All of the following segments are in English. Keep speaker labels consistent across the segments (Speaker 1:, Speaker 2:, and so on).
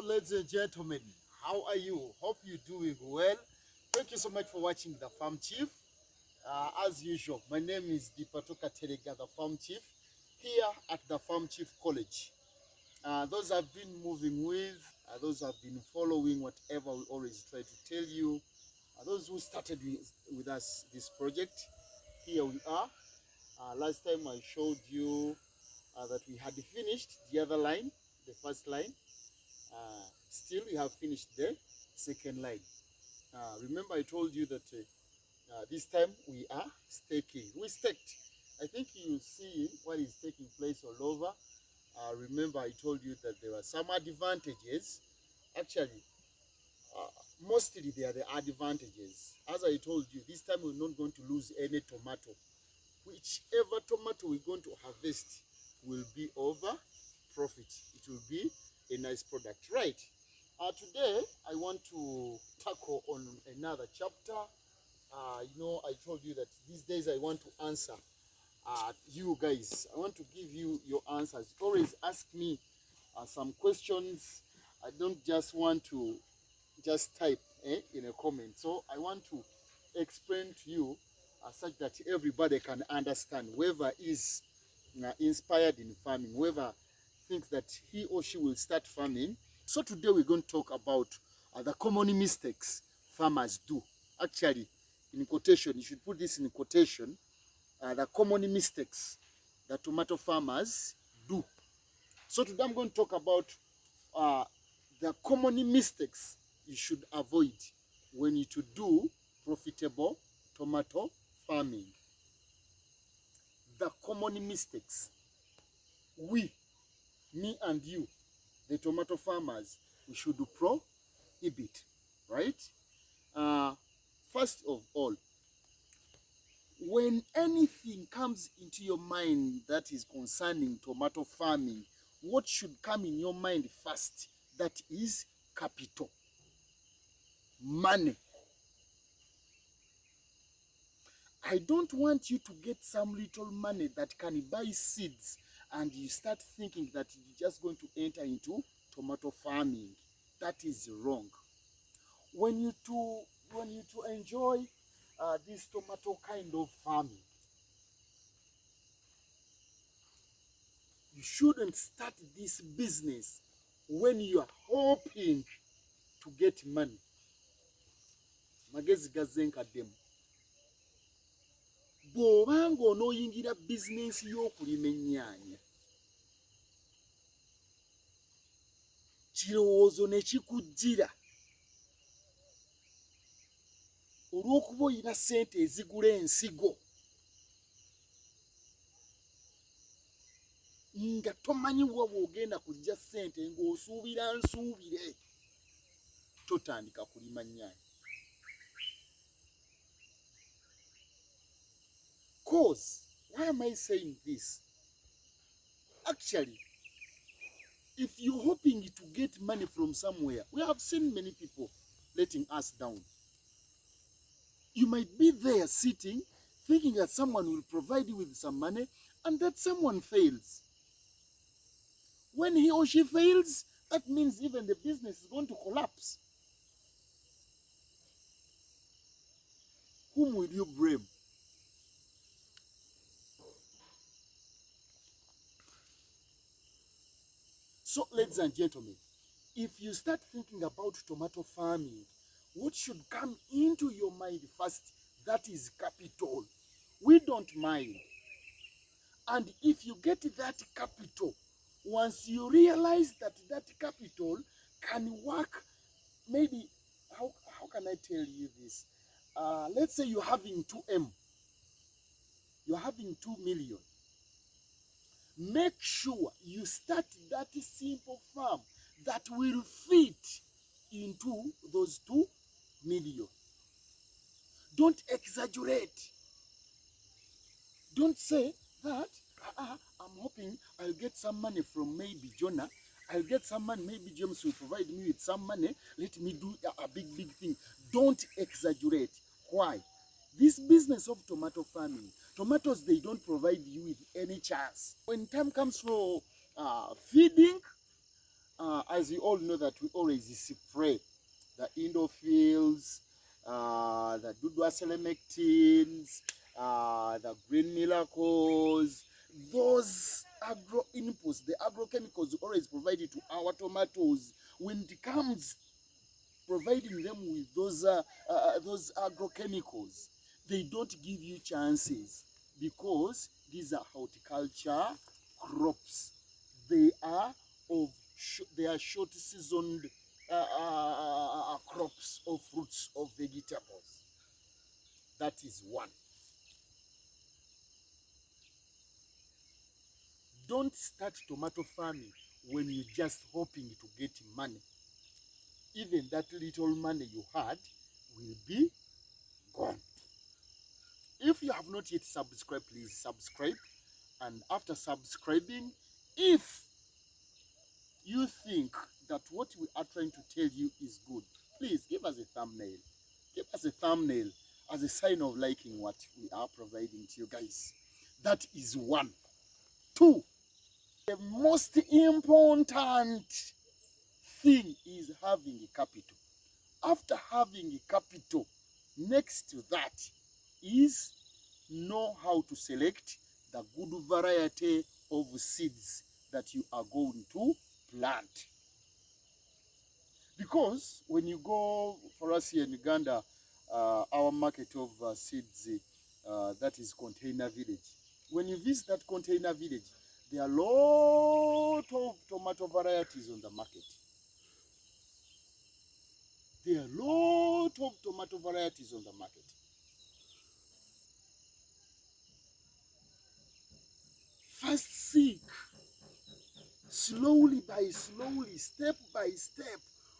Speaker 1: Ladies and gentlemen, how are you? Hope you're doing well. Thank you so much for watching The Farm Chief. As usual, my name is Dipatoka Terega, the Farm Chief, here at the Farm Chief College. Those I've been moving with, those have been following whatever we always try to tell you, those who started with us this project, here we are. Last time I showed you that we had finished the other line, the first line. Still, we have finished the second line. Remember, I told you that this time we are staking. We staked. I think you see what is taking place all over. Remember, I told you that there were some advantages. Actually, mostly they are the advantages. As I told you, this time we're not going to lose any tomato. Whichever tomato we're going to harvest will be over profit. It will be a nice product, right? Today I want to tackle on another chapter. I told you that these days I want to answer you guys. I want to give you your answers. Always ask me some questions. I don't just want to just type in a comment. So I want to explain to you such that everybody can understand. Whoever is inspired in farming, whoever thinks that he or she will start farming. So today we're going to talk about the common mistakes farmers do. Actually, in quotation, you should put this in quotation, the common mistakes that tomato farmers do. So today I'm going to talk about the common mistakes you should avoid when you to do profitable tomato farming. The common mistakes me and you, the tomato farmers, we should prohibit, right? First of all, when anything comes into your mind that is concerning tomato farming, what should come in your mind first? That is capital, money. I don't want you to get some little money that can buy seeds and you start thinking that you're just going to enter into tomato farming. That is wrong. When you to enjoy this tomato kind of farming, you shouldn't start this business when you are hoping to get money. Magezi gazenkademu. Bw'obanga onooyingira bizinensi y'okulima ennyaanya, kirowoozo ne kikujjira olw'okuba oyina ssente ezigula ensigo nga tomanyi wa bw'ogenda kujja ssente ng'osuubira nsuubire, totandika kulima nnyaanya. Cause, why am I saying this? Actually, if you're hoping to get money from somewhere, we have seen many people letting us down. You might be there sitting, thinking that someone will provide you with some money, and that someone fails. When he or she fails, that means even the business is going to collapse. Whom will you blame? So, ladies and gentlemen, if you start thinking about tomato farming, what should come into your mind first? That is capital. We don't mind. And if you get that capital, once you realize that that capital can work, maybe, how can I tell you this? Let's say you're having 2M. You're having 2 million. Make sure you start that simple farm that will fit into those 2 million. Don't exaggerate. Don't say that, I'm hoping I'll get some money from maybe Jonah. I'll get some money, maybe James will provide me with some money. Let me do a big thing. Don't exaggerate. Why? This business of tomato farming, tomatoes, they don't provide you with any chance. When time comes for feeding, I as you all know that we always spray the Indophiles, the Dudwa Selemectins, the Green Miracles, those agro inputs, the agrochemicals always provided to our tomatoes. When it comes providing them with those agrochemicals, they don't give you chances, because these are horticulture crops. They are short seasoned crops of fruits of vegetables. That is one. Don't start tomato farming when you're just hoping to get money. Even that little money you had will be gone. If you have not yet subscribed, please subscribe. And after subscribing, if you think that what we are trying to tell you is good, please give us a thumbnail. Give us a thumbnail as a sign of liking what we are providing to you guys. That is one. Two, the most important thing is having a capital. After having a capital, next to that is know how to select the good variety of seeds that you are going to plant. Because when you go, for us here in Uganda, our market of seeds, that is Container Village. When you visit that Container Village, there are a lot of tomato varieties on the market. There are a lot of tomato varieties on the market. First seek, slowly by slowly, step by step,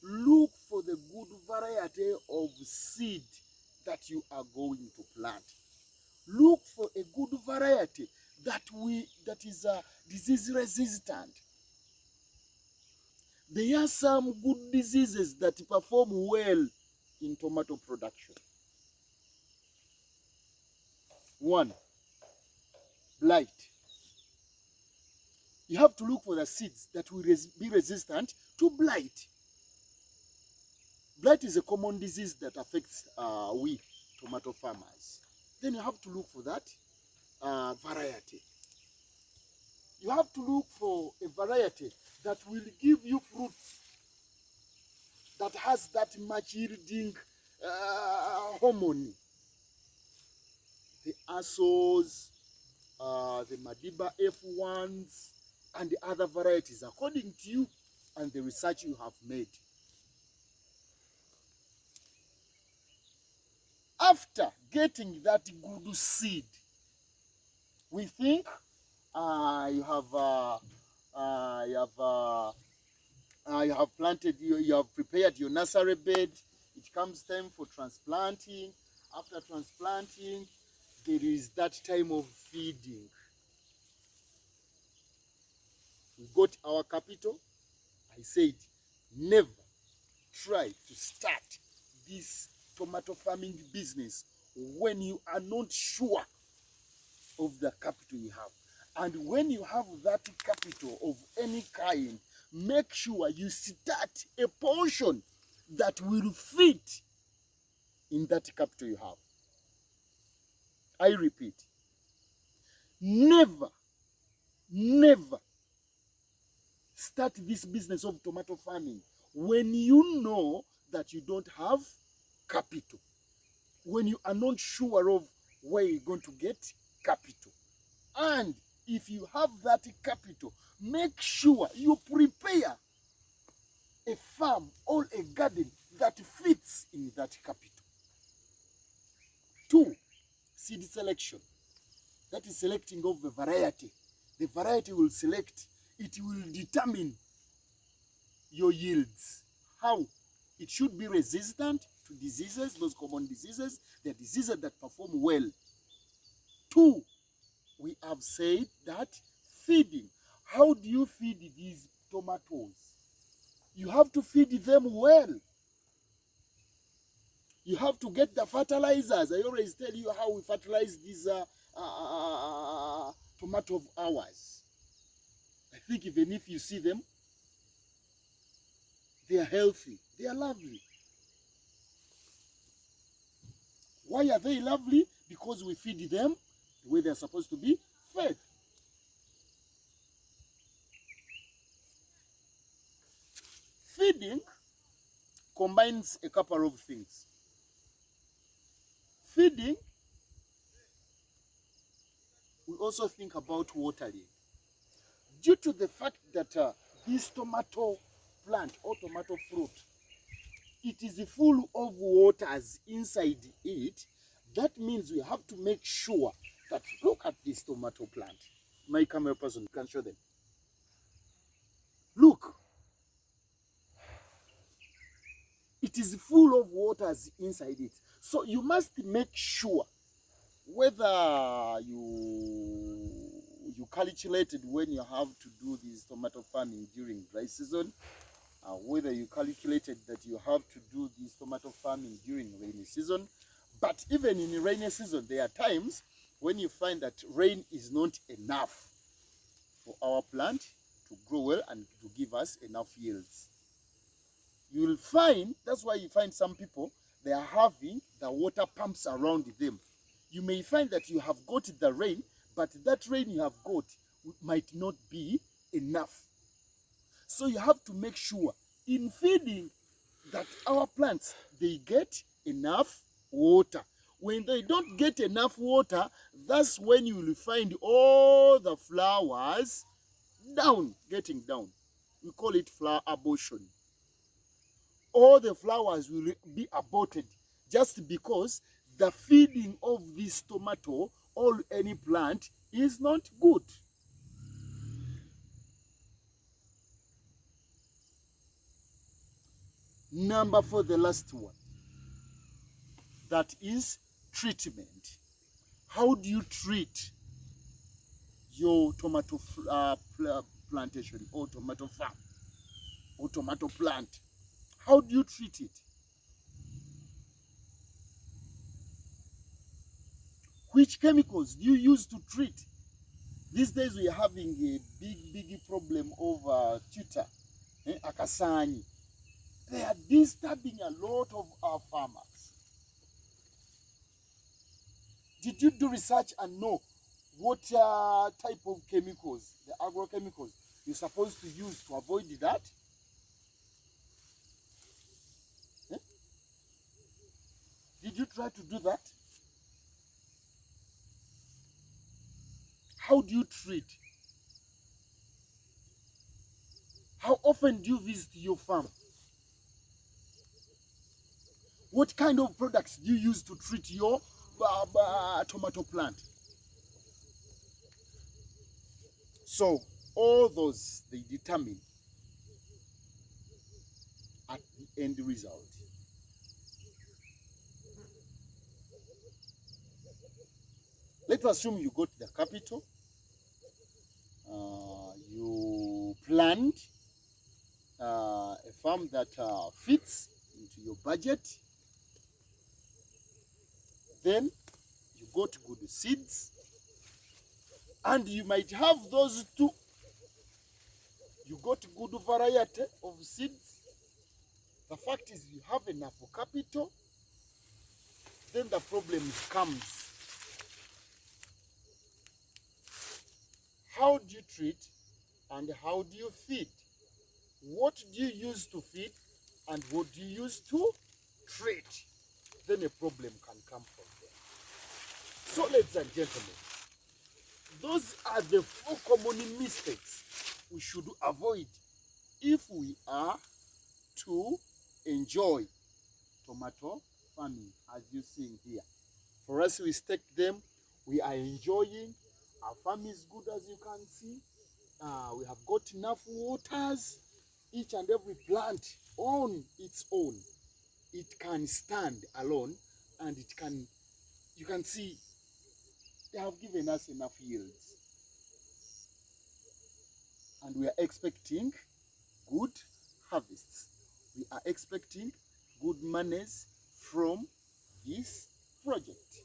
Speaker 1: look for the good variety of seed that you are going to plant. Look for a good variety that is disease resistant. There are some good diseases that perform well in tomato production. One, blight. You have to look for the seeds that will be resistant to blight. Blight is a common disease that affects we tomato farmers. Then you have to look for that variety. You have to look for a variety that will give you fruits that has that much yielding hormone. The Asos, the Madiba F1s, and the other varieties, according to you and the research you have made. After getting that good seed, we think you have planted, you have prepared your nursery bed. It comes time for transplanting. After transplanting, there is that time of feeding. We got our capital. I said, never try to start this tomato farming business when you are not sure of the capital you have. And when you have that capital of any kind, make sure you start a portion that will fit in that capital you have. I repeat, never start this business of tomato farming when you know that you don't have capital, when you are not sure of where you're going to get capital. And if you have that capital, make sure you prepare a farm or a garden that fits in that capital. Two, seed selection. That is selecting of the variety. The variety will select, it will determine your yields. How? It should be resistant to diseases, those common diseases, the diseases that perform well. Two, we have said that feeding. How do you feed these tomatoes? You have to feed them well. You have to get the fertilizers. I always tell you how we fertilize these tomato of ours. I think even if you see them, They are healthy. They are lovely. Why are they lovely? Because we feed them the way they are supposed to be fed. Feeding combines a couple of things. Feeding, we also think about watering. Due to the fact that this tomato plant or tomato fruit, it is full of waters inside it, that means we have to make sure that, look at this tomato plant. My camera person can show them. Look, it is full of waters inside it. So you must make sure whether you calculated when you have to do this tomato farming during dry season, whether you calculated that you have to do this tomato farming during rainy season. But even in rainy season, there are times when you find that rain is not enough for our plant to grow well and to give us enough yields. You will find, that's why you find some people, they are having the water pumps around them. You may find that you have got the rain, but that rain you have got might not be enough. So you have to make sure in feeding that our plants, they get enough water. When they don't get enough water, that's when you will find all the flowers getting down. We call it flower abortion. All the flowers will be aborted just because the feeding of this tomato or any plant is not good. Number 4, the last one, that is treatment. How do you treat your tomato plantation or tomato farm or tomato plant? How do you treat it? Which chemicals do you use to treat? These days we are having a big problem over tuta, akasani. They are disturbing a lot of our farmers. Did you do research and know what type of chemicals, the agrochemicals, you're supposed to use to avoid that? Did you try to do that? How do you treat? How often do you visit your farm? What kind of products do you use to treat your tomato plant? So all those, they determine at the end result. Let's assume you got the capital, you planned a farm that fits into your budget. Then you got good seeds, and you might have those two. You got good variety of seeds. The fact is you have enough capital. Then the problem comes. How do you treat and how do you feed? What do you use to feed and what do you use to treat? Then a problem can come from there. So, ladies and gentlemen, those are the 4 common mistakes we should avoid if we are to enjoy tomato farming, as you see here. For us, we stake them, we are enjoying. Our farm is good, as you can see. We have got enough waters. Each and every plant on its own, it can stand alone, and it can, you can see, they have given us enough yields. And we are expecting good harvests. We are expecting good monies from this project.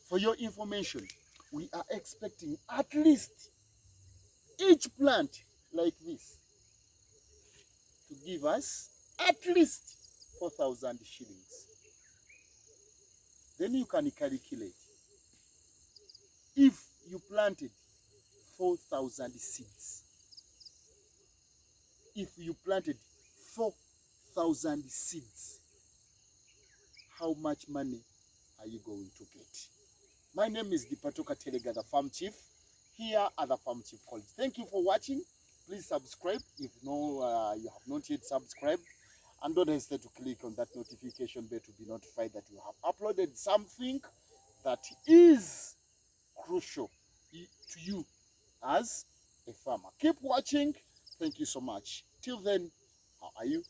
Speaker 1: For your information, we are expecting at least each plant like this to give us at least 4,000 shillings. Then you can calculate. If you planted 4,000 seeds, if you planted 4,000 seeds, how much money are you going to get? My name is Dipatoka Telega, the Farm Chief, here at the Farm Chief College. Thank you for watching. Please subscribe if you have not yet subscribed, and don't hesitate to click on that notification bell to be notified that you have uploaded something that is crucial to you as a farmer. Keep watching. Thank you so much. Till then, how are you?